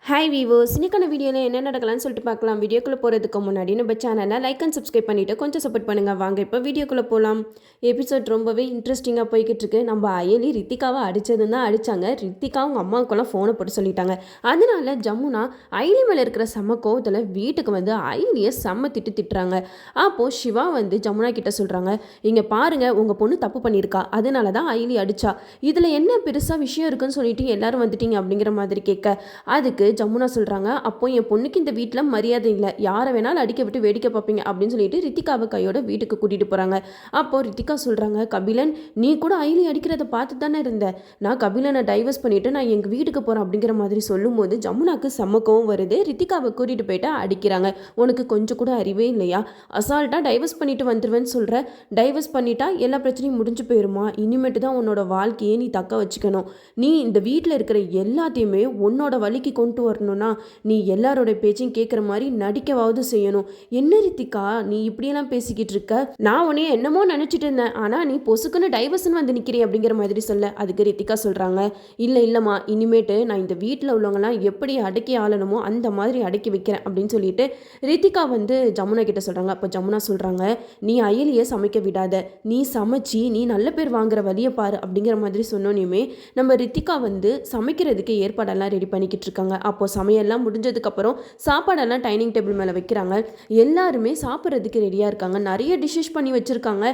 Hi viewers, இன்னைக்கான வீடியோவில் என்ன நடக்கலாம்னு சொல்லிட்டு பார்க்கலாம். வீடியோக்குள்ளே போகிறதுக்கு முன்னாடி நம்ம சேனலை லைக் அண்ட் சப்ஸ்கிரைப் பண்ணிவிட்டு கொஞ்சம் சப்போர்ட் பண்ணுங்கள். வாங்க இப்போ வீடியோக்குள்ளே போகலாம். எபிசோட் ரொம்பவே இன்ட்ரெஸ்டிங்காக போய்கிட்டு இருக்கு. நம்ம அயலி ரித்திகாவை அடித்ததுன்னு தான் அடித்தாங்க. ரித்திகா அவங்க அம்மாவுக்கெல்லாம் ஃபோனை போட்டு சொல்லிட்டாங்க. அதனால ஜமுனா அயலி மேலே இருக்கிற செம்ம கோவத்தில் வீட்டுக்கு வந்து அயலியை செம்ம திட்டுறாங்க. அப்போது சிவா வந்து ஜமுனா கிட்ட சொல்கிறாங்க, இங்கே பாருங்கள், உங்கள் பொண்ணு தப்பு பண்ணியிருக்கா, அதனால தான் அயலி அடித்தா. இதில் என்ன பெருசாக விஷயம் இருக்குன்னு சொல்லிட்டு எல்லாரும் வந்துட்டீங்க அப்படிங்கிற மாதிரி கேட்க, அதுக்கு ஜமுனா சொல்கிறாங்க, அப்போ என் பொண்ணுக்கு இந்த வீட்டில் மரியாதை இல்லை, யாரை வேணாலும் அடிக்க விட்டு வேடிக்கை பார்ப்பீங்க அப்படின்னு சொல்லிட்டு ரித்திகாவை கையோட வீட்டுக்கு கூட்டிகிட்டு போகிறாங்க. அப்போது ரித்திகா சொல்கிறாங்க, கபிலன் நீ கூட அயலி அடிக்கிறத பார்த்து தானே இருந்த, நான் கபிலனை டைவர்ஸ் பண்ணிவிட்டு நான் எங்கள் வீட்டுக்கு போகிறேன் அப்படிங்கிற மாதிரி சொல்லும்போது ஜமுனாக்கு செம்மக்கவும் வருது. ரித்திகாவை கூட்டிகிட்டு போயிட்டு அடிக்கிறாங்க. உனக்கு கொஞ்சம் கூட அறிவே இல்லையா, அசால்ட்டாக டைவர்ஸ் பண்ணிட்டு வந்துடுவேன்னு சொல்கிற, டைவர்ஸ் பண்ணிட்டா எல்லா பிரச்சனையும் முடிஞ்சு போயிருமா, இனிமேட்டு தான் உன்னோட வாழ்க்கையை நீ தக்க வச்சுக்கணும், நீ இந்த வீட்டில் இருக்கிற எல்லாத்தையுமே உன்னோட வழிக்கு கொண்டு வரணும்னா நீ எல்லாரோட பேச்சையும் கேட்குற மாதிரி நடிக்கவாவது செய்யணும். என்ன ரித்திகா நீ இப்படியெல்லாம் பேசிக்கிட்டு இருக்க, நான் உன்னைய என்னமோ நினச்சிட்டு இருந்தேன், ஆனால் நீ பொசுக்குன்னு டைவர்ஸ்ன்னு வந்து நிற்கிறேன் அப்படிங்கிற மாதிரி சொல்ல, அதுக்கு ரித்திகா சொல்கிறாங்க, இல்லைம்மா, இனிமேட்டு நான் இந்த வீட்டில் உள்ளவங்களாம் எப்படி அடக்கி ஆளணுமோ அந்த மாதிரி அடக்கி வைக்கிறேன் அப்படின்னு சொல்லிட்டு ரித்திகா வந்து ஜமுனா கிட்ட சொல்கிறாங்க. அப்போ ஜமுனா சொல்கிறாங்க, நீ அயலியை சமைக்க விடாத, நீ சமைச்சி நீ நல்ல பேர் வாங்குற வழியை பாரு அப்படிங்கிற மாதிரி சொன்னோன்னே நம்ம ரித்திகா வந்து சமைக்கிறதுக்கு ஏற்பாடெல்லாம் ரெடி பண்ணிக்கிட்டு இருக்காங்க. அப்போது சமையல்லாம் முடிஞ்சதுக்கப்புறம் சாப்பாடெல்லாம் டைனிங் டேபிள் மேலே வைக்கிறாங்க. எல்லாருமே சாப்பிட்றதுக்கு ரெடியாக இருக்காங்க. நிறைய டிஷ்ஷஸ் பண்ணி வச்சுருக்காங்க.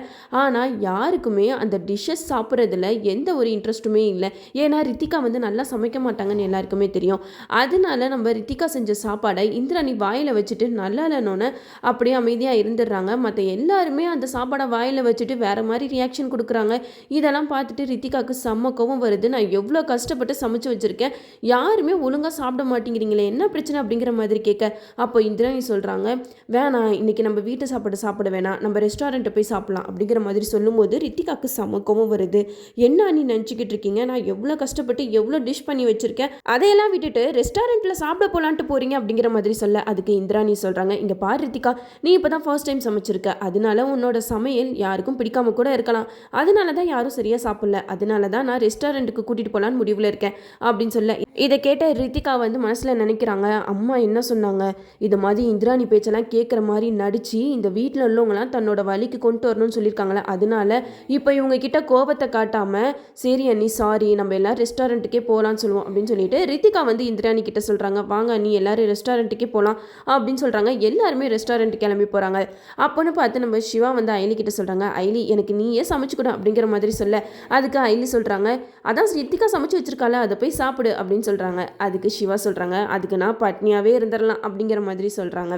ஆனால் யாருக்குமே அந்த டிஷ்ஷஸ் சாப்பிட்றதுல எந்த ஒரு இன்ட்ரெஸ்ட்டுமே இல்லை. ஏன்னா ரித்திகா வந்து நல்லா சமைக்க மாட்டாங்கன்னு எல்லாருக்குமே தெரியும். அதனால நம்ம ரித்திகா செஞ்ச சாப்பாடை இந்திராணி வாயில் வச்சுட்டு நல்லா இல்லைன்னு அப்படியே அமைதியாக இருந்துடுறாங்க. மற்ற எல்லாருமே அந்த சாப்பாடை வாயில் வச்சுட்டு வேறு மாதிரி ரியாக்ஷன் கொடுக்குறாங்க. இதெல்லாம் பார்த்துட்டு ரித்திகாவுக்கு செம்ம கோவம் வருது. நான் எவ்வளோ கஷ்டப்பட்டு சமைச்சு வச்சுருக்கேன், யாருமே ஒழுங்காக சாப்பிட மாட்டேங்கிறீங்களே, என்ன பிரச்சனை அப்படிங்கிற மாதிரி கேட்க, அப்போ இந்திராணி சொல்கிறாங்க, வேணாம், இன்றைக்கி நம்ம வீட்டு சாப்பாடு சாப்பிட வேணாம், நம்ம ரெஸ்டாரண்ட்டை போய் சாப்பிடலாம் அப்படிங்கிற மாதிரி சொல்லும்போது ரித்திகாவுக்கு சமக்கவும் வருது. என்ன நீ நினச்சிக்கிட்டு இருக்கீங்க, நான் எவ்வளோ கஷ்டப்பட்டு எவ்வளோ டிஷ் பண்ணி வச்சுருக்கேன், அதையெல்லாம் விட்டுட்டு ரெஸ்டாரண்ட்டில் சாப்பிட போகலான்ட்டு போகிறீங்க அப்படிங்கிற மாதிரி சொல்ல, அதுக்கு இந்திராணி சொல்கிறாங்க, இங்கே பாரு ரித்திகா, நீ இப்போ தான் ஃபர்ஸ்ட் டைம் சமைச்சிருக்க, அதனால உன்னோட சமையல் யாருக்கும் பிடிக்காம கூட இருக்கலாம், அதனால தான் யாரும் சரியாக சாப்பிடல, அதனால தான் நான் ரெஸ்டாரண்ட்டுக்கு கூட்டிகிட்டு போகலான்னு முடிவில் இருக்கேன் அப்படின்னு சொல்ல, இதை கேட்ட ரித்திகா வந்து மனசில் நினைக்கிறாங்க, அம்மா என்ன சொன்னாங்க, இது மாதிரி இந்திராணி பேச்செல்லாம் கேட்குற மாதிரி நடித்து இந்த வீட்டில் உள்ளவங்களாம் தன்னோட வழிக்கு கொண்டு வரணும்னு சொல்லியிருக்காங்களே, அதனால இப்போ இவங்க கிட்ட கோபத்தை காட்டாமல் சரி அண்ணி சாரி, நம்ம எல்லோரும் ரெஸ்டாரண்ட்டுக்கே போகலான்னு சொல்லுவோம் அப்படின்னு சொல்லிட்டு ரித்திகா வந்து இந்திராணி கிட்ட சொல்கிறாங்க, வாங்க நீ எல்லோரும் ரெஸ்டாரண்ட்டுக்கே போகலாம் அப்படின்னு சொல்கிறாங்க. எல்லாருமே ரெஸ்டாரண்ட் கிளம்பி போகிறாங்க. அப்போன்னு பார்த்து நம்ம சிவா வந்து அயலி கிட்ட சொல்கிறாங்க, அயலி எனக்கு நீயே சமைச்சுக்கூட அப்படிங்கிற மாதிரி சொல்ல, அதுக்கு அயலி சொல்கிறாங்க, அதான் ரித்திகா சமைச்சு வச்சிருக்கால, அதை போய் சாப்பிடு அப்படின்னு சொல்கிறாங்க. அதுக்கு சிவா சொல்கிறாங்க, அதுக்கு நான் பட்னியாகவே இருந்துடலாம் அப்படிங்கிற மாதிரி சொல்கிறாங்க.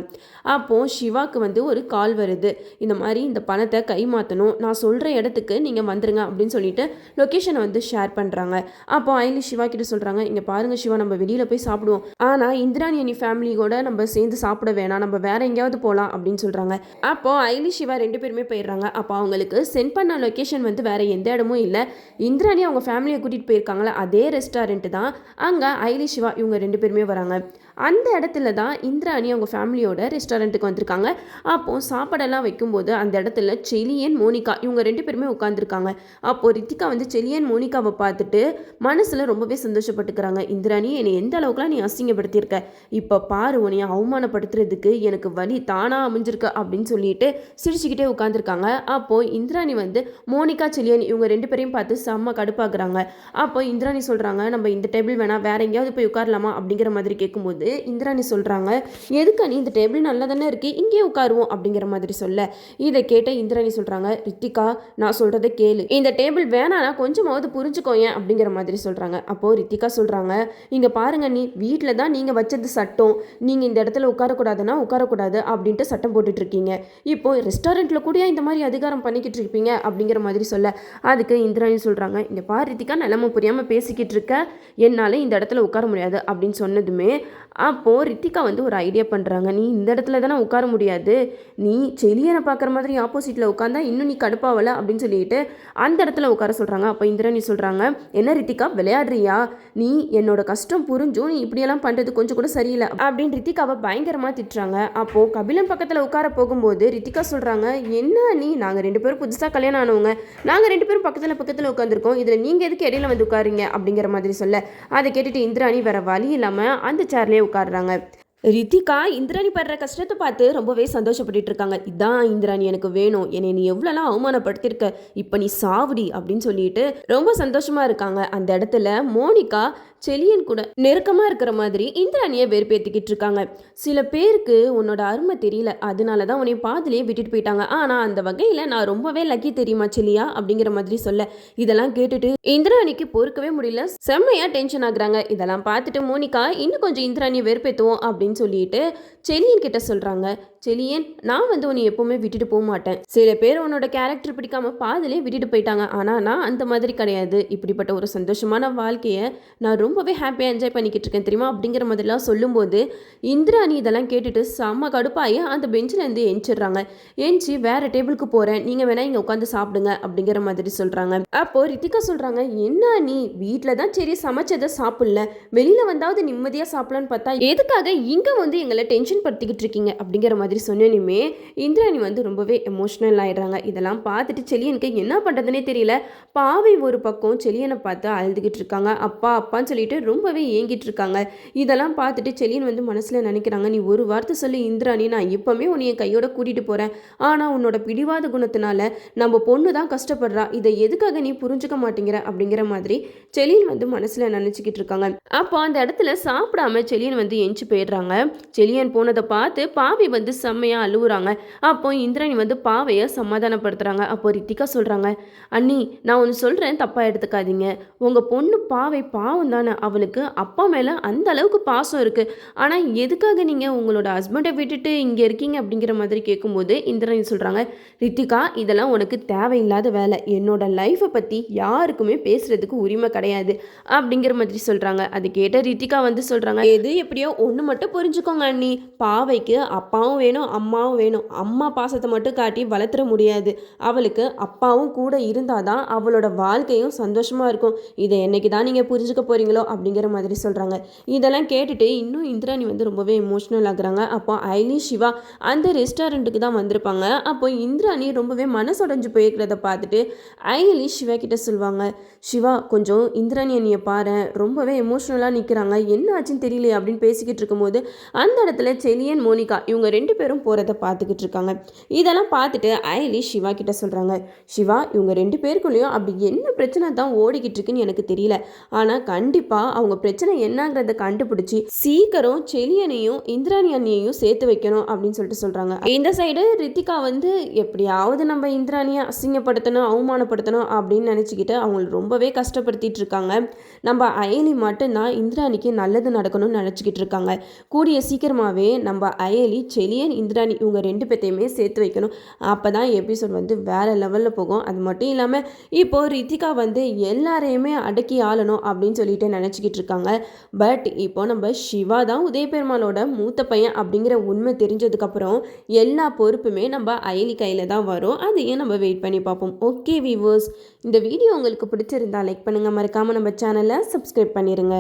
அப்போது சிவாக்கு வந்து ஒரு கால் வருது, இந்த மாதிரி இந்த பணத்தை கை மாற்றணும், நான் சொல்கிற இடத்துக்கு நீங்கள் வந்துருங்க அப்படின்னு சொல்லிட்டு லொக்கேஷனை வந்து ஷேர் பண்ணுறாங்க. அப்போ அயலி சிவா கிட்ட சொல்கிறாங்க, இங்கே பாருங்கள் சிவா, நம்ம வெளியில் போய் சாப்பிடுவோம், ஆனால் இந்திராணி அணி ஃபேமிலியோட நம்ம சேர்ந்து சாப்பிட வேணாம், நம்ம வேற எங்கேயாவது போகலாம் அப்படின்னு சொல்கிறாங்க. அப்போது அயலி சிவா 2 பேருமே போயிடுறாங்க. அப்போ அவங்களுக்கு சென்ட் பண்ண லொக்கேஷன் வந்து வேறு எந்த இடமும் இல்லை, இந்திராணி அவங்க ஃபேமிலியை கூட்டிகிட்டு போயிருக்காங்களே அதே ரெஸ்டாரண்ட் தான். அங்கே அயலி சிவா இவங்க 2 பேருமே வராங்க. அந்த இடத்துல தான் இந்திராணி அவங்க ஃபேமிலியோட ரெஸ்டாரண்ட்டுக்கு வந்திருக்காங்க. அப்போது சாப்பாடெல்லாம் வைக்கும்போது அந்த இடத்துல செலியன் மோனிகா இவங்க 2 பேருமே உட்காந்துருக்காங்க. அப்போது ரித்திகா வந்து செலியன் மோனிகாவை பார்த்துட்டு மனசில் ரொம்பவே சந்தோஷப்பட்டுக்கிறாங்க. இந்திராணி என்னை எந்த அளவுக்குலாம் நீ அசிங்கப்படுத்தியிருக்க, இப்போ பாரு உன்னைய அவமானப்படுத்துறதுக்கு எனக்கு வழி தானாக அமைஞ்சிருக்க அப்படின்னு சொல்லிட்டு சிரிச்சுக்கிட்டே உட்காந்துருக்காங்க. அப்போது இந்திராணி வந்து மோனிகா செலியன் இவங்க 2 பேரையும் பார்த்து செம்ம கடுப்பாக்குறாங்க. அப்போ இந்திராணி சொல்கிறாங்க, நம்ம இந்த டேபிள் வேணாம் வேற எங்கேயாவது போய் உட்காரலாமா அப்படிங்கிற மாதிரி கேட்கும்போது இந்திராணி சொல்கிறாங்க, எதுக்கு நீ இந்த டேபிள் நல்லா தானே இருக்கு, இங்கே உட்காருவோம் அப்படிங்கிற மாதிரி சொல்ல, இதை கேட்ட இந்திராணி சொல்கிறாங்க, ரித்திகா நான் சொல்கிறத கேளு, இந்த டேபிள் வேணானா கொஞ்சமாவது புரிஞ்சுக்கோயேன் அப்படிங்கிற மாதிரி சொல்கிறாங்க. அப்போது ரித்திகா சொல்கிறாங்க, இங்கே பாருங்க, நீ வீட்டில் தான் நீங்கள் வச்சது சட்டம், நீங்கள் இந்த இடத்துல உட்காரக்கூடாதுன்னா உட்காரக்கூடாது அப்படின்ட்டு சட்டம் போட்டுட்ருக்கீங்க, இப்போது ரெஸ்டாரண்ட்டில் கூட இந்த மாதிரி அதிகாரம் பண்ணிக்கிட்டு இருப்பீங்க அப்படிங்கிற மாதிரி சொல்ல, அதுக்கு இந்திராணி சொல்கிறாங்க, இங்கே பாரு ரித்திகா, நிலம புரியாமல் பேசிக்கிட்டு இருக்க, என்னால் இந்த இடத்துல உட்கார முடியாது அப்படின்னு சொன்னதுமே அப்போது ரித்திகா வந்து ஒரு ஐடியா பண்ணுறாங்க, நீ இந்த இடத்துல தானே உட்கார முடியாது, நீ செலியனை பார்க்குற மாதிரி ஆப்போசிட்டில் உட்காந்தா இன்னும் நீ கடுப்பாவலை அப்படின்னு சொல்லிட்டு அந்த இடத்துல உட்கார சொல்கிறாங்க. அப்போ இந்திராணி சொல்கிறாங்க, என்ன ரித்திகா விளையாடுறியா, நீ என்னோட கஷ்டம் புரிஞ்சும் நீ இப்படியெல்லாம் பண்ணுறது கொஞ்சம் கூட சரியில்லை அப்படின்னு ரித்திகாவை பயங்கரமாக திட்டுறாங்க. அப்போது கபிலன் பக்கத்தில் உட்கார போகும்போது ரித்திகா சொல்கிறாங்க, என்ன நீ, நாங்கள் 2 பேரும் புதுசாக கல்யாணம் ஆனவங்க, நாங்கள் 2 பேரும் பக்கத்தில் உட்காந்துருக்கோம், இதில் நீங்கள் எதுக்கு இடையில வந்து உட்காருங்க அப்படிங்கிற மாதிரி சொல்ல, அதை கேட்டுட்டு இந்திராணி வேற வழி இல்லாமல் அந்த சேர்லேயே போய் உட்காடுறாங்க. ரித்திகா இந்திராணி படுற கஷ்டத்தை பார்த்து ரொம்பவே சந்தோஷப்பட்டுட்டு இருக்காங்க. இதான் இந்திராணி எனக்கு வேணும், என்னை நீ எவ்வளோலாம் அவமானப்படுத்திருக்க, இப்போ நீ சாவடி அப்படின்னு சொல்லிட்டு ரொம்ப சந்தோஷமா இருக்காங்க. அந்த இடத்துல மோனிகா செலியன் கூட நெருக்கமாக இருக்கிற மாதிரி இந்திராணியை வெறுப்பேற்றிக்கிட்டு இருக்காங்க. சில பேருக்கு உன்னோட அருமை தெரியல, அதனால தான் உன்னை பாதிலேயே விட்டுட்டு போயிட்டாங்க. ஆனால் அந்த வகையில் நான் ரொம்பவே லக்கி தெரியுமா செலியா அப்படிங்கிற மாதிரி சொல்ல, இதெல்லாம் கேட்டுட்டு இந்திராணிக்கு பொறுக்கவே முடியல, செம்மையாக டென்ஷன் ஆகுறாங்க. இதெல்லாம் பார்த்துட்டு மோனிகா இன்னும் கொஞ்சம் இந்திராணியை வெறுப்பேற்றுவோம் அப்படின்னு சொல்லிட்டு செலியன் கிட்ட சொல்கிறாங்க. செலியன், நான் உன்னை எப்போவுமே விட்டுட்டு போக மாட்டேன். சில பேர் உன்னோட கேரக்டர் பிடிக்காம பாதிலே விட்டுட்டு போயிட்டாங்க, ஆனால் நான் அந்த மாதிரி கிடையாது. இப்படிப்பட்ட ஒரு சந்தோஷமான வாழ்க்கையை நான் ரொம்பவே ஹாப்பியாக என்ஜாய் பண்ணிக்கிட்டு இருக்கேன் தெரியுமா அப்படிங்கிற மாதிரிலாம் சொல்லும்போது இந்திராணி இதெல்லாம் கேட்டுட்டு செம்ம கடுப்பாயி அந்த பெஞ்சிலேருந்து எஞ்சிடுறாங்க. எஞ்சி வேற டேபிளுக்கு போகிறேன், நீங்கள் வேணா இங்கே உட்காந்து சாப்பிடுங்க அப்படிங்கிற மாதிரி சொல்கிறாங்க. அப்போ ரித்திகா சொல்கிறாங்க, என்ன நீ வீட்டில் தான் சரி சமைச்சதை சாப்பிடல, வெளியில் வந்தாவது நிம்மதியாக சாப்பிடலான்னு பார்த்தா எதுக்காக இங்கே எங்களை டென்ஷன் படுத்திக்கிட்டு இருக்கீங்க அப்படிங்கிற மாதிரி சொன்னேனுமே இந்திராணி ரொம்பவே எமோஷனல் ஆயிடுறாங்க. இதெல்லாம் பார்த்துட்டு செலியனுக்கு என்ன பண்ணுறதுனே தெரியல. பாவை ஒரு பக்கம் செலியனை பார்த்து அழுதுகிட்டு இருக்காங்க. அப்பா அப்பான்னு சொல்லிட்டு ரொம்பவே ஏங்கிட்டு இருக்காங்க. இதெல்லாம் பார்த்துட்டு செலியன் மனசில் நினைக்கிறாங்க, நீ ஒரு வார்த்தை சொல்லி இந்திராணி, நான் இப்போவுமே உன்னை என் கையோட கூட்டிகிட்டு போகிறேன், ஆனால் உன்னோட பிடிவாத குணத்தினால நம்ம பொண்ணு தான் கஷ்டப்படுறா, இதை எதுக்காக நீ புரிஞ்சுக்க மாட்டேங்கிற அப்படிங்கிற மாதிரி செலியன் மனசில் நினச்சிக்கிட்டு இருக்காங்க. அப்போ அந்த இடத்துல சாப்பிடாம செலியன் எஞ்சி போயிடுறாங்க. செலியன் போனதை பார்த்து பாவி செம்மையாக அழுவுறாங்க. அப்போ இந்திராணி பாவையை சமாதானப்படுத்துகிறாங்க. அப்போ ரித்திகா சொல்கிறாங்க, அண்ணி நான் ஒன்று சொல்கிறேன், தப்பாக எடுத்துக்காதீங்க, உங்கள் பொண்ணு பாவை பாவம் தானே, அவளுக்கு அப்பா மேலே அந்த அளவுக்கு பாசம் இருக்குது, ஆனால் எதுக்காக நீங்கள் உங்களோட ஹஸ்பண்டை விட்டுட்டு இங்கே இருக்கீங்க அப்படிங்கிற மாதிரி கேட்கும்போது இந்திராணி சொல்கிறாங்க, ரித்திகா இதெல்லாம் உனக்கு தேவையில்லாத வேலை, என்னோட லைஃப்பை பற்றி யாருக்குமே பேசுகிறதுக்கு உரிமை கிடையாது அப்படிங்கிற மாதிரி சொல்கிறாங்க. அது கேட்ட ரித்திகா சொல்கிறாங்க, எது எப்படியோ ஒன்று மட்டும் புரிஞ்சுக்கோங்க அண்ணி, பாவைக்கு அப்பாவும் வேணும் அம்மாவும் வேணும், அம்மா பாசத்தை மட்டும் காட்டி வளர்த்துற முடியாது, அவளுக்கு அப்பாவும் கூட இருந்தால் தான் அவளோட வாழ்க்கையும் சந்தோஷமாக இருக்கும், இதை என்னைக்கு தான் நீங்கள் புரிஞ்சுக்க போகிறீங்களோ அப்படிங்கிற மாதிரி சொல்கிறாங்க. இதெல்லாம் கேட்டுட்டு இன்னும் இந்திராணி ரொம்பவே எமோஷ்னல் ஆகுறாங்க. அப்போ ஐலி சிவா அந்த ரெஸ்டாரண்ட்டுக்கு தான் வந்திருப்பாங்க. அப்போ இந்திராணி ரொம்பவே மனசுடைஞ்சு போயிருக்கிறத பார்த்துட்டு ஐலி சிவா கிட்ட சொல்லுவாங்க, சிவா கொஞ்சம் இந்திராணி அண்ணியை பாரு, ரொம்பவே எமோஷ்னலாக நிற்கிறாங்க, என்ன ஆச்சுன்னு தெரியலையே அப்படின்னு பேசிக்கிட்டு இருக்கும்போது அந்த இடத்துல செலியன் மோனிகா இவங்க 2 பேரும் போகிறத பார்த்துக்கிட்டு இருக்காங்க. இதெல்லாம் பார்த்துட்டு ஐலி சிவா கிட்ட சொல்கிறாங்க, சிவா இவங்க 2 பேருக்குள்ளேயும் அப்படி என்ன பிரச்சனை தான் ஓடிக்கிட்டு இருக்குன்னு எனக்கு தெரியல, ஆனால் கண்டிப்பாக அவங்க பிரச்சனை என்னங்கிறத கண்டுபிடிச்சி சீக்கிரம் செலியனையும் இந்திராணி அண்ணியையும் சேர்த்து வைக்கணும் அப்படின்னு சொல்கிறாங்க. இந்த சைடு ரித்திகா எப்படியாவது நம்ம இந்திராணியை அசிங்கப்படுத்தணும் அவமானப்படுத்தணும் அப்படின்னு நினச்சிக்கிட்டு அவங்களை ரொம்பவே கஷ்டப்படுத்திட்டு இருக்காங்க. நம்ம அயலி மட்டும்தான் இந்திராணிக்கு நல்லது நடக்கணும்னு நினச்சிக்கிட்டு இருக்காங்க. கூடிய சீக்கிரமாகவே நம்ம அயலி செலியன் இந்திராணி இவங்க 2 பேர்த்தையுமே சேர்த்து வைக்கணும், அப்போ தான் எபிசோட் வேறு லெவலில் போகும். அது மட்டும் இல்லாமல் இப்போது ரித்திகா எல்லாரையுமே அடக்கி ஆளணும் அப்படின்னு சொல்லிட்டு நினச்சிக்கிட்டு இருக்காங்க. பட் இப்போ நம்ம சிவா தான் உதய பெருமாளோட மூத்த பையன் அப்படிங்கிற உண்மை தெரிஞ்சதுக்கப்புறம் எல்லா பொறுப்புமே நம்ம அயலி கையில் தான் வரும். அதையும் நம்ம வெயிட் பண்ணி பார்ப்போம். ஓகே வீவர்ஸ், இந்த வீடியோ உங்களுக்கு பிடிச்சிருந்தா லைக் பண்ணுங்கள், மறக்காமல் நம்ம சேனலை சப்ஸ்கிரைப் பண்ணிடுங்க.